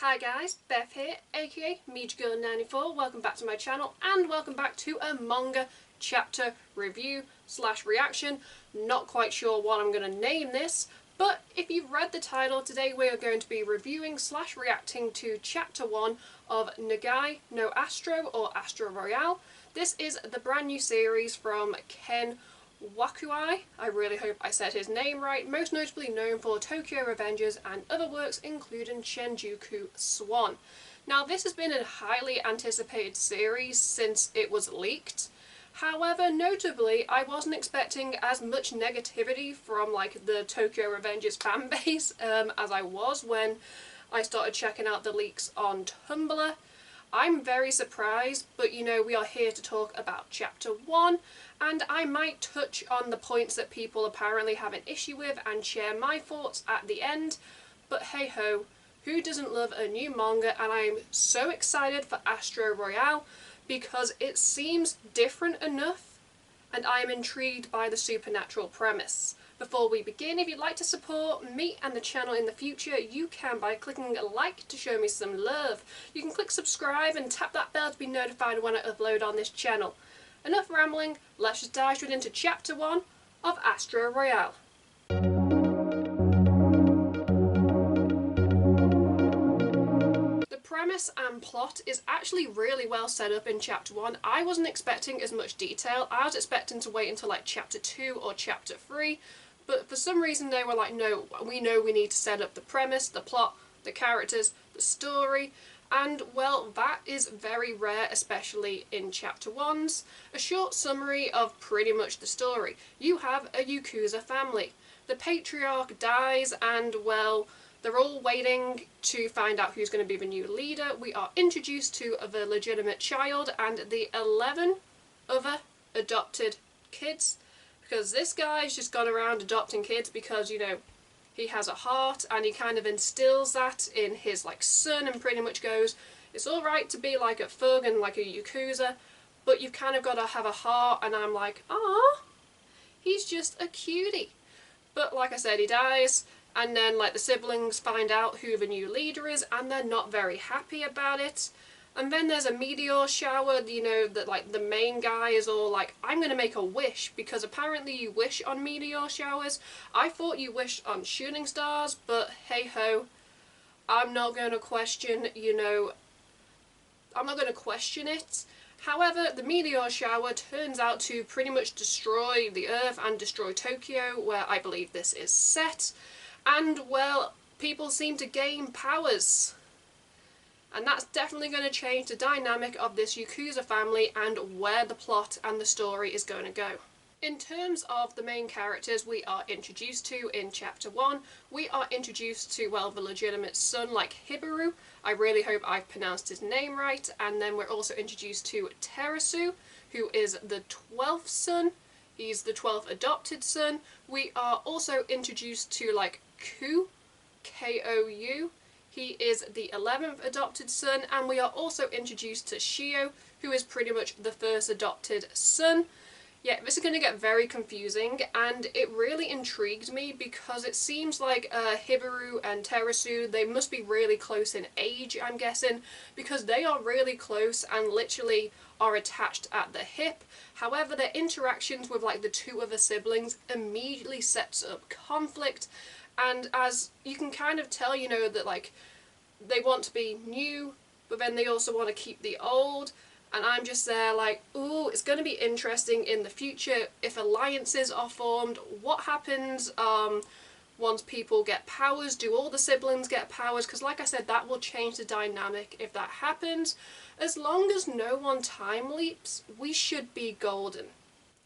Hi guys, Beth here, aka MejaGirl94. Welcome back to my channel and welcome back to a manga chapter review slash reaction. Not quite sure what I'm going to name this, but if you've read the title, today we are going to be reviewing slash reacting to chapter 1 of Negai No Astro or Astro Royale. This is the brand new series from Ken Wakui. I really hope I said his name right, most notably known for Tokyo Revengers and other works including Shinjuku Swan. Now this has been a highly anticipated series since it was leaked. However, notably, I wasn't expecting as much negativity from like the Tokyo Revengers fanbase as I was when I started checking out the leaks on Tumblr. I'm very surprised, but you know, we are here to talk about chapter 1, and I might touch on the points that people apparently have an issue with and share my thoughts at the end, but hey ho, who doesn't love a new manga? And I'm so excited for Astro Royale because it seems different enough and I am intrigued by the supernatural premise. Before we begin, if you'd like to support me and the channel in the future, you can by clicking a like to show me some love. You can click subscribe and tap that bell to be notified when I upload on this channel. Enough rambling, let's just dive straight into chapter 1 of Astro Royale. The premise and plot is actually really well set up in chapter 1. I wasn't expecting as much detail. I was expecting to wait until like chapter 2 or chapter 3. But for some reason they were like, no, we know we need to set up the premise, the plot, the characters, the story, and well, that is very rare, especially in chapter 1s. A short summary of pretty much the story. You have a Yakuza family. The patriarch dies and well, they're all waiting to find out who's going to be the new leader. We are introduced to the legitimate child and the 11 other adopted kids. Because this guy's just gone around adopting kids because, you know, he has a heart and he kind of instills that in his like son and pretty much goes, it's alright to be like a thug and like a Yakuza, but you've kind of got to have a heart. And I'm like, ah, he's just a cutie. But like I said, he dies and then like the siblings find out who the new leader is and they're not very happy about it. And then there's a meteor shower, you know, that like the main guy is all like, I'm gonna make a wish, because apparently you wish on meteor showers. I thought you wished on shooting stars, but hey ho, I'm not gonna question, you know, I'm not gonna question it. However, the meteor shower turns out to pretty much destroy the Earth and destroy Tokyo, where I believe this is set. And well, people seem to gain powers. And that's definitely going to change the dynamic of this Yakuza family and where the plot and the story is going to go. In terms of the main characters we are introduced to in chapter 1, we are introduced to, well, the legitimate son like Hibaru. I really hope I've pronounced his name right. And then we're also introduced to Terasu, who is the 12th son. He's the 12th adopted son. We are also introduced to like Ku, K-O-U. He is the 11th adopted son, and we are also introduced to Shio, who is pretty much the first adopted son. Yeah, this is going to get very confusing, and it really intrigued me because it seems like Hibaru and Terasu, they must be really close in age, I'm guessing, because they are really close and literally are attached at the hip. However, their interactions with like the two other siblings immediately sets up conflict. And as you can kind of tell, you know, that like they want to be new, but then they also want to keep the old. And I'm just there like, ooh, it's going to be interesting in the future if alliances are formed. What happens once people get powers? Do all the siblings get powers? Because like I said, that will change the dynamic if that happens. As long as no one time leaps, we should be golden.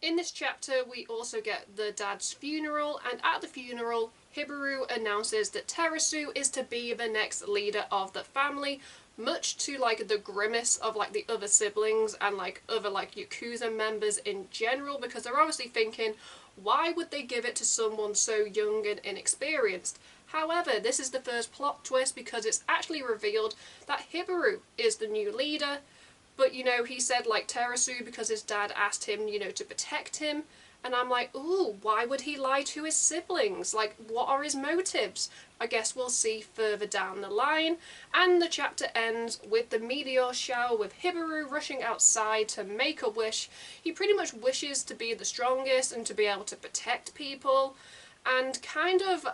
In this chapter, we also get the dad's funeral, and at the funeral, Hibaru announces that Terasu is to be the next leader of the family, much to like the grimace of like the other siblings and like other like Yakuza members in general, because they're obviously thinking, why would they give it to someone so young and inexperienced? However, this is the first plot twist because it's actually revealed that Hibaru is the new leader. But, you know, he said, like, Terasu because his dad asked him, you know, to protect him. And I'm like, ooh, why would he lie to his siblings? Like, what are his motives? I guess we'll see further down the line. And the chapter ends with the meteor shower, with Hibaru rushing outside to make a wish. He pretty much wishes to be the strongest and to be able to protect people. And kind of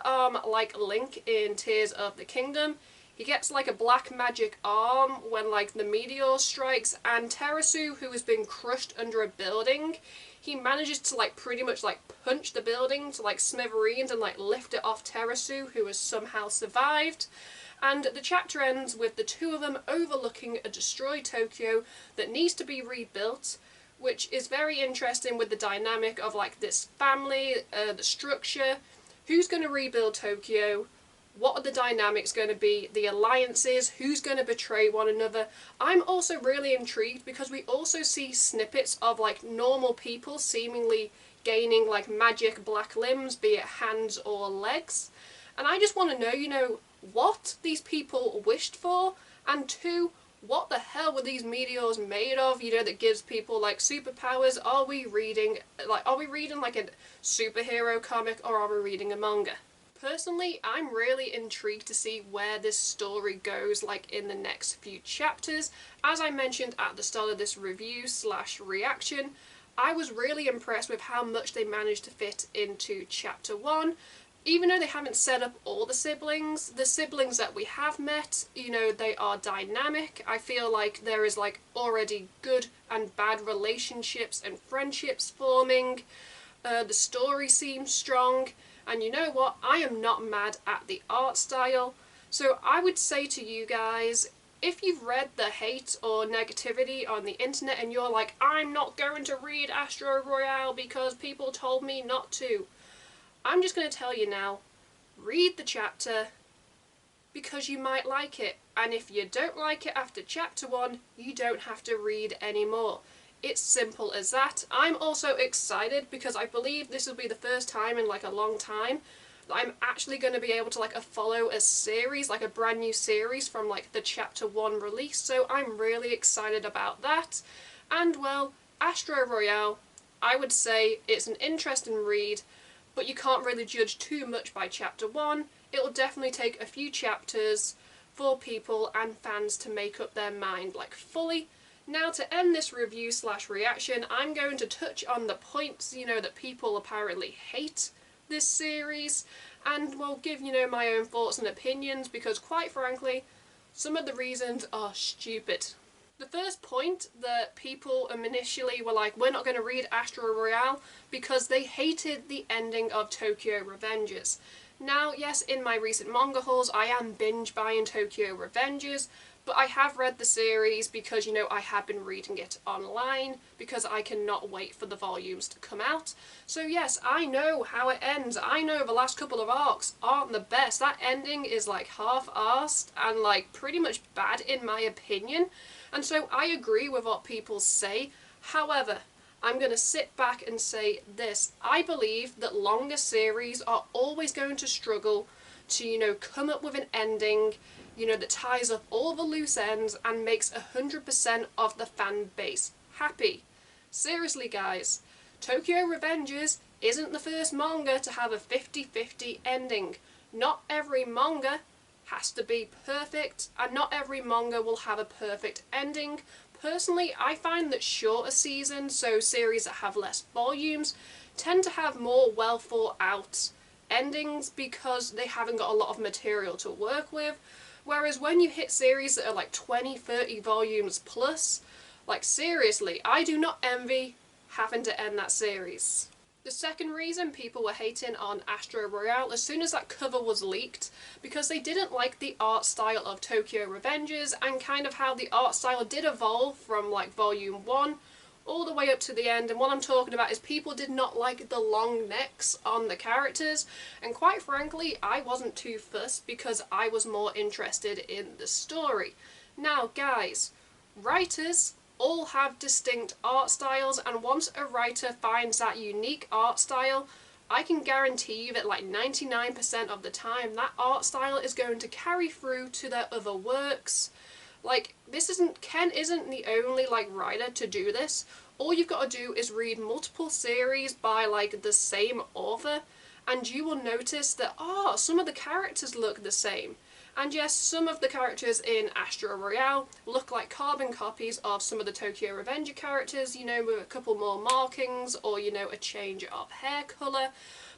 like Link in Tears of the Kingdom, he gets like a black magic arm when like the meteor strikes, and Terasu, who has been crushed under a building, he manages to like pretty much like punch the building to like smithereens and like lift it off Terasu, who has somehow survived. And the chapter ends with the two of them overlooking a destroyed Tokyo that needs to be rebuilt, which is very interesting with the dynamic of like this family, the structure, who's going to rebuild Tokyo, what are the dynamics going to be, the alliances, who's going to betray one another. I'm also really intrigued because we also see snippets of like normal people seemingly gaining like magic black limbs, be it hands or legs. And I just want to know, you know, what these people wished for, and two, what the hell were these meteors made of, you know, that gives people like superpowers? Are we reading like a superhero comic, or are we reading a manga? Personally, I'm really intrigued to see where this story goes like in the next few chapters. As I mentioned at the start of this review slash reaction, I was really impressed with how much they managed to fit into chapter 1. Even though they haven't set up all the siblings that we have met, you know, they are dynamic. I feel like there is like already good and bad relationships and friendships forming. The story seems strong. And you know what? I am not mad at the art style. So I would say to you guys, if you've read the hate or negativity on the internet and you're like, I'm not going to read Astro Royale because people told me not to, I'm just going to tell you now, read the chapter because you might like it. And if you don't like it after chapter 1, you don't have to read anymore. It's simple as that. I'm also excited because I believe this will be the first time in like a long time that I'm actually going to be able to like follow a series, like a brand new series from like the chapter 1 release, so I'm really excited about that. And well, Astro Royale, I would say it's an interesting read, but you can't really judge too much by chapter 1. It will definitely take a few chapters for people and fans to make up their mind like fully. Now, to end this review slash reaction, I'm going to touch on the points, you know, that people apparently hate this series, and will give, you know, my own thoughts and opinions, because quite frankly, some of the reasons are stupid. The first point that people initially were like, we're not going to read Astro Royale because they hated the ending of Tokyo Revengers. Now, yes, in my recent manga hauls, I am binge buying Tokyo Revengers, but I have read the series because, you know, I have been reading it online because I cannot wait for the volumes to come out. So yes, I know how it ends. I know the last couple of arcs aren't the best. That ending is like half-arsed and like pretty much bad in my opinion. And so I agree with what people say. However, I'm going to sit back and say this. I believe that longer series are always going to struggle to, you know, come up with an ending, you know, that ties up all the loose ends and makes 100% of the fan base happy. Seriously guys, Tokyo Revengers isn't the first manga to have a 50-50 ending. Not every manga has to be perfect, and not every manga will have a perfect ending. Personally, I find that shorter seasons, so series that have less volumes, tend to have more well thought out endings because they haven't got a lot of material to work with. Whereas when you hit series that are like 20-30 volumes plus, like seriously, I do not envy having to end that series. The second reason people were hating on Astro Royale as soon as that cover was leaked, because they didn't like the art style of Tokyo Revengers and kind of how the art style did evolve from like volume 1 all the way up to the end. And what I'm talking about is people did not like the long necks on the characters, and quite frankly I wasn't too fussed because I was more interested in the story. Now guys, writers all have distinct art styles, and once a writer finds that unique art style, I can guarantee you that like 99% of the time that art style is going to carry through to their other works. Like, Ken isn't the only, like, writer to do this. All you've got to do is read multiple series by, like, the same author, and you will notice that, oh, some of the characters look the same. And yes, some of the characters in Astro Royale look like carbon copies of some of the Tokyo Revenger characters, you know, with a couple more markings or, you know, a change of hair colour.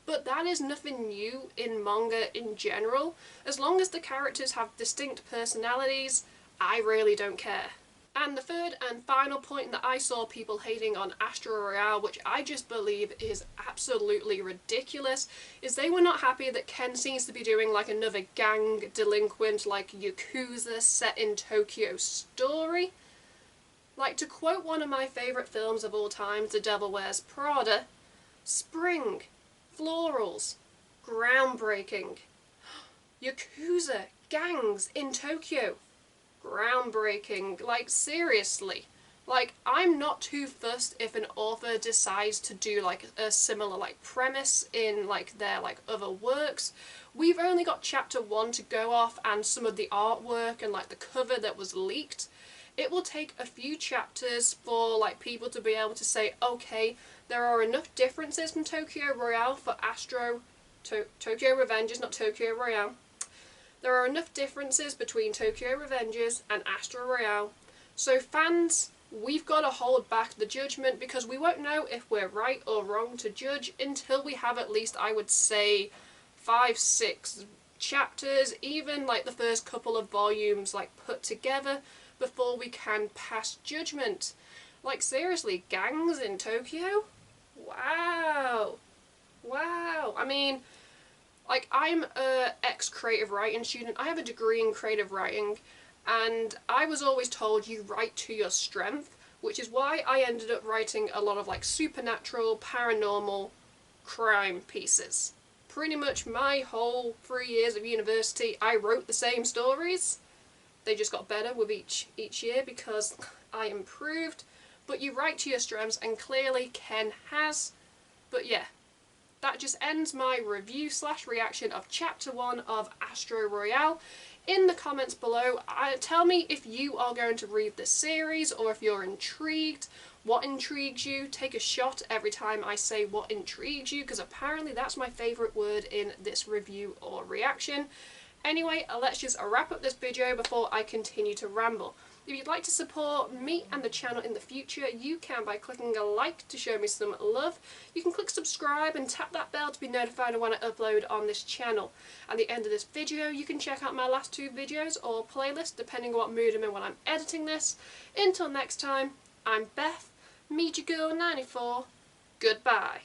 But that is nothing new in manga in general. As long as the characters have distinct personalities, I really don't care. And the third and final point that I saw people hating on Astro Royale, which I just believe is absolutely ridiculous, is they were not happy that Ken seems to be doing like another gang delinquent, like Yakuza set in Tokyo story. Like, to quote one of my favourite films of all time, The Devil Wears Prada, spring, florals, groundbreaking. Yakuza gangs in Tokyo. Groundbreaking. Like, seriously. Like, I'm not too fussed if an author decides to do like a similar like premise in like their like other works. We've only got chapter 1 to go off and some of the artwork and like the cover that was leaked. It will take a few chapters for like people to be able to say, okay, there are enough differences from Tokyo Royale for Tokyo Revengers, not Tokyo Royale. There are enough differences between Tokyo Revengers and Astro Royale. So fans, we've got to hold back the judgment because we won't know if we're right or wrong to judge until we have at least, I would say, 5-6 chapters, even like the first couple of volumes like put together before we can pass judgment. Like, seriously, gangs in Tokyo? Wow. Wow. I mean, like, I'm a ex-creative writing student. I have a degree in creative writing, and I was always told you write to your strength, which is why I ended up writing a lot of like supernatural, paranormal, crime pieces. Pretty much my whole 3 years of university, I wrote the same stories. They just got better with each year because I improved. But you write to your strengths, and clearly Ken has. But yeah. That just ends my review / reaction of chapter 1 of Astro Royale. In the comments below, tell me if you are going to read this series or if you're intrigued. What intrigues you? Take a shot every time I say what intrigues you, because apparently that's my favourite word in this review or reaction. Anyway, let's just wrap up this video before I continue to ramble. If you'd like to support me and the channel in the future, you can by clicking a like to show me some love. You can click subscribe and tap that bell to be notified when I upload on this channel. At the end of this video, you can check out my last 2 videos or playlist, depending on what mood I'm in when I'm editing this. Until next time, I'm Beth, Meet Your Girl 94. Goodbye.